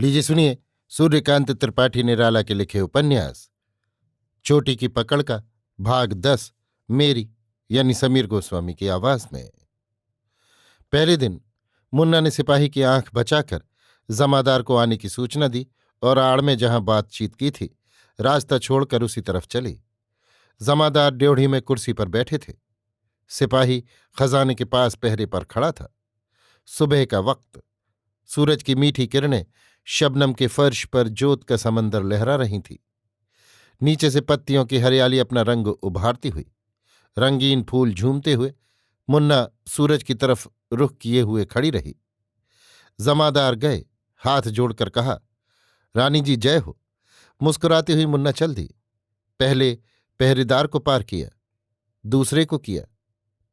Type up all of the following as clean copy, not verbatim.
लीजिए सुनिए सूर्यकांत त्रिपाठी निराला के लिखे उपन्यास चोटी की पकड़ का भाग 10 मेरी यानी समीर गोस्वामी की आवाज में। पहले दिन मुन्ना ने सिपाही की आंख बचाकर जमादार को आने की सूचना दी और आड़ में जहां बातचीत की थी रास्ता छोड़कर उसी तरफ चली। जमादार ड्योढ़ी में कुर्सी पर बैठे थे। सिपाही खजाने के पास पहरे पर खड़ा था। सुबह का वक्त, सूरज की मीठी किरणें शबनम के फर्श पर जोत का समंदर लहरा रही थी। नीचे से पत्तियों की हरियाली अपना रंग उभारती हुई, रंगीन फूल झूमते हुए मुन्ना सूरज की तरफ रुख किए हुए खड़ी रही। जमादार गए, हाथ जोड़कर कहा, रानी जी जय हो। मुस्कुराती हुई मुन्ना चल दी। पहले पहरेदार को पार किया, दूसरे को किया,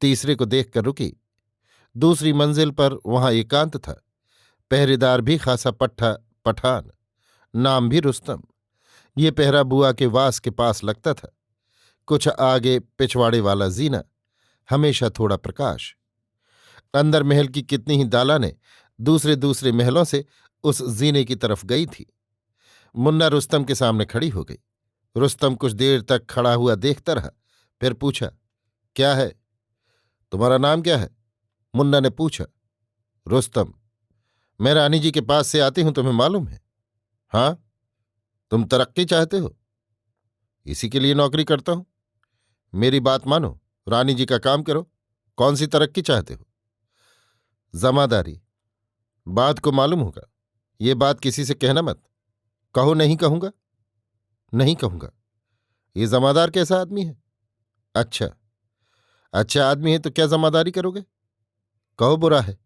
तीसरे को देखकर रुकी। दूसरी मंजिल पर वहां एकांत था। पहरेदार भी खासा पट्ठा पठान, नाम भी रुस्तम। ये पहरा बुआ के वास के पास लगता था। कुछ आगे पिछवाड़े वाला जीना, हमेशा थोड़ा प्रकाश। अंदर महल की कितनी ही दालानें दूसरे दूसरे महलों से उस जीने की तरफ गई थी। मुन्ना रुस्तम के सामने खड़ी हो गई। रुस्तम कुछ देर तक खड़ा हुआ देखता रहा, फिर पूछा, क्या है? तुम्हारा नाम क्या है? मुन्ना ने पूछा। रुस्तम, मैं रानी जी के पास से आती हूं, तुम्हें मालूम है? हाँ। तुम तरक्की चाहते हो? इसी के लिए नौकरी करता हूं। मेरी बात मानो, रानी जी का काम करो। कौन सी तरक्की चाहते हो? जमादारी। बात को मालूम होगा, ये बात किसी से कहना मत। कहो नहीं कहूंगा। नहीं कहूंगा। ये जमादार कैसा आदमी है? अच्छा अच्छा आदमी है तो क्या जमादारी करोगे? कहो बुरा है।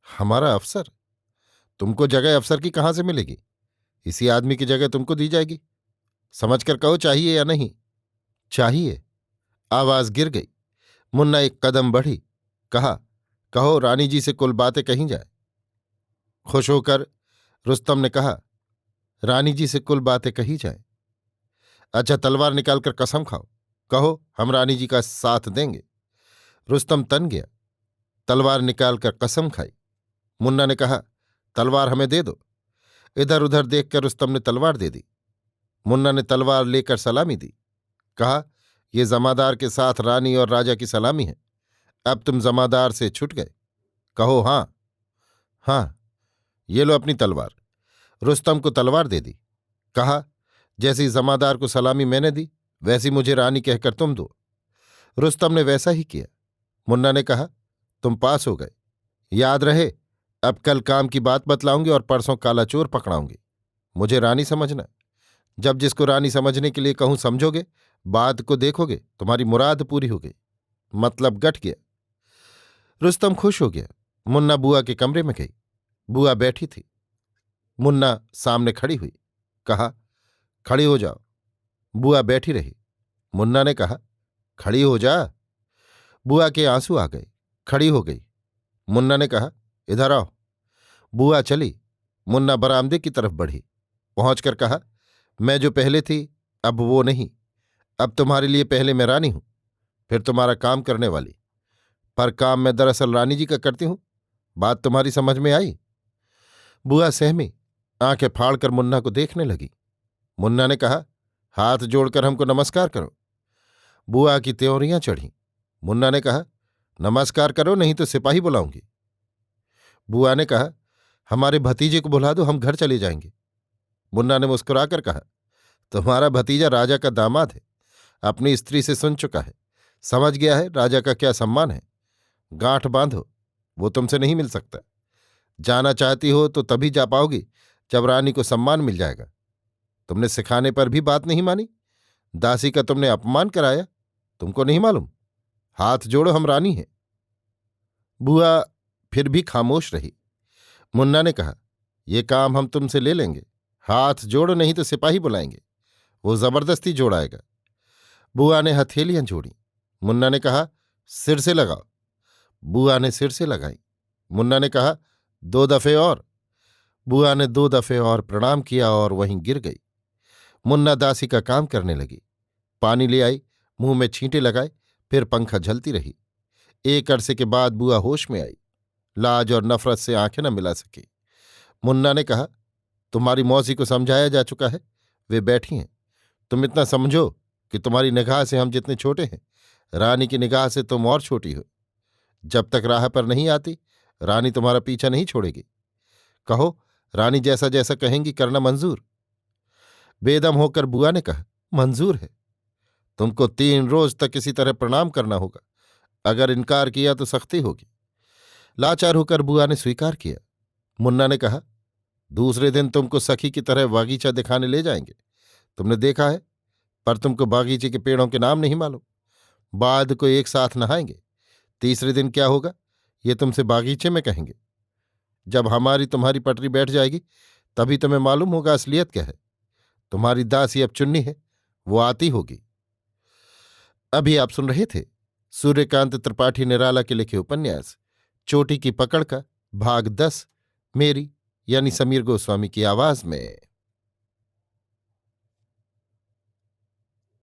हमारा अफसर। तुमको जगह अफसर की कहां से मिलेगी? इसी आदमी की जगह तुमको दी जाएगी। समझकर कहो, चाहिए या नहीं? चाहिए। आवाज गिर गई। मुन्ना एक कदम बढ़ी, कहा, कहो रानी जी से कुल बातें कहीं जाए। खुश होकर रुस्तम ने कहा, रानी जी से कुल बातें कही जाए। अच्छा तलवार निकालकर कसम खाओ, कहो हम रानी जी का साथ देंगे। रुस्तम तन गया। तलवार निकालकर कसम खाई। मुन्ना ने कहा, तलवार हमें दे दो। इधर उधर देखकर रुस्तम ने तलवार दे दी। मुन्ना ने तलवार लेकर सलामी दी। कहा, यह जमादार के साथ रानी और राजा की सलामी है। अब तुम जमादार से छुट गए। कहो हां। हां। ये लो अपनी तलवार। रुस्तम को तलवार दे दी। कहा, जैसी जमादार को सलामी मैंने दी वैसी मुझे रानी कहकर तुम दो। रुस्तम ने वैसा ही किया। मुन्ना ने कहा, तुम पास हो गए। याद रहे, अब कल काम की बात बतलाऊंगी और परसों काला चोर पकड़ाऊंगी। मुझे रानी समझना। जब जिसको रानी समझने के लिए कहूं समझोगे, बात को देखोगे, तुम्हारी मुराद पूरी हो गई। मतलब गठ गया। रुस्तम खुश हो गया। मुन्ना बुआ के कमरे में गई। बुआ बैठी थी। मुन्ना सामने खड़ी हुई। कहा, खड़ी हो जाओ। बुआ बैठी रही। मुन्ना ने कहा, खड़ी हो जा। बुआ के आंसू आ गए। खड़ी हो गई। मुन्ना ने कहा, इधर आओ। बुआ चली। मुन्ना बरामदे की तरफ बढ़ी। पहुंचकर कहा, मैं जो पहले थी अब वो नहीं। अब तुम्हारे लिए पहले मैं रानी हूं, फिर तुम्हारा काम करने वाली। पर काम मैं दरअसल रानी जी का करती हूं। बात तुम्हारी समझ में आई? बुआ सहमी, आंखें फाड़कर मुन्ना को देखने लगी। मुन्ना ने कहा, हाथ जोड़कर हमको नमस्कार करो। बुआ की त्योरियां चढ़ीं। मुन्ना ने कहा, नमस्कार करो नहीं तो सिपाही बुलाऊंगी। बुआ ने कहा, हमारे भतीजे को बुला दो, हम घर चले जाएंगे। मुन्ना ने मुस्कुराकर कहा, तुम्हारा भतीजा राजा का दामाद है, अपनी स्त्री से सुन चुका है, समझ गया है राजा का क्या सम्मान है। गांठ बांधो, वो तुमसे नहीं मिल सकता। जाना चाहती हो तो तभी जा पाओगी जब रानी को सम्मान मिल जाएगा। तुमने सिखाने पर भी बात नहीं मानी। दासी का तुमने अपमान कराया, तुमको नहीं मालूम? हाथ जोड़ो, हम रानी हैं। बुआ फिर भी खामोश रही। मुन्ना ने कहा, ये काम हम तुमसे ले लेंगे। हाथ जोड़ो नहीं तो सिपाही बुलाएंगे। वो जबरदस्ती जोड़ाएगा। बुआ ने हथेलियां जोड़ी। मुन्ना ने कहा, सिर से लगाओ। बुआ ने सिर से लगाई। मुन्ना ने कहा, 2 दफे और। बुआ ने 2 दफे और प्रणाम किया और वहीं गिर गई। मुन्ना दासी का काम करने लगी। पानी ले आई, मुंह में छींटे लगाए, फिर पंखा झलती रही। एक अरसे के बाद बुआ होश में आई। लाज और नफरत से आंखें न मिला सकी। मुन्ना ने कहा, तुम्हारी मौसी को समझाया जा चुका है, वे बैठी हैं। तुम इतना समझो कि तुम्हारी निगाह से हम जितने छोटे हैं, रानी की निगाह से तुम और छोटी हो। जब तक राह पर नहीं आती, रानी तुम्हारा पीछा नहीं छोड़ेगी। कहो, रानी जैसा जैसा कहेंगी करना मंजूर? बेदम होकर बुआ ने कहा, मंजूर है। तुमको 3 रोज तक किसी तरह प्रणाम करना होगा। अगर इनकार किया तो सख्ती होगी। लाचार होकर बुआ ने स्वीकार किया। मुन्ना ने कहा, दूसरे दिन तुमको सखी की तरह बागीचा दिखाने ले जाएंगे। तुमने देखा है, पर तुमको बागीचे के पेड़ों के नाम नहीं मालूम। बाद को एक साथ नहाएंगे। तीसरे दिन क्या होगा, ये तुमसे बागीचे में कहेंगे। जब हमारी तुम्हारी पटरी बैठ जाएगी, तभी तुम्हें मालूम होगा असलियत क्या है। तुम्हारी दासी अब चुन्नी है, वो आती होगी। अभी आप सुन रहे थे सूर्यकांत त्रिपाठी निराला के लिखे उपन्यास चोटी की पकड़ का भाग 10, मेरी यानी समीर गोस्वामी की आवाज में।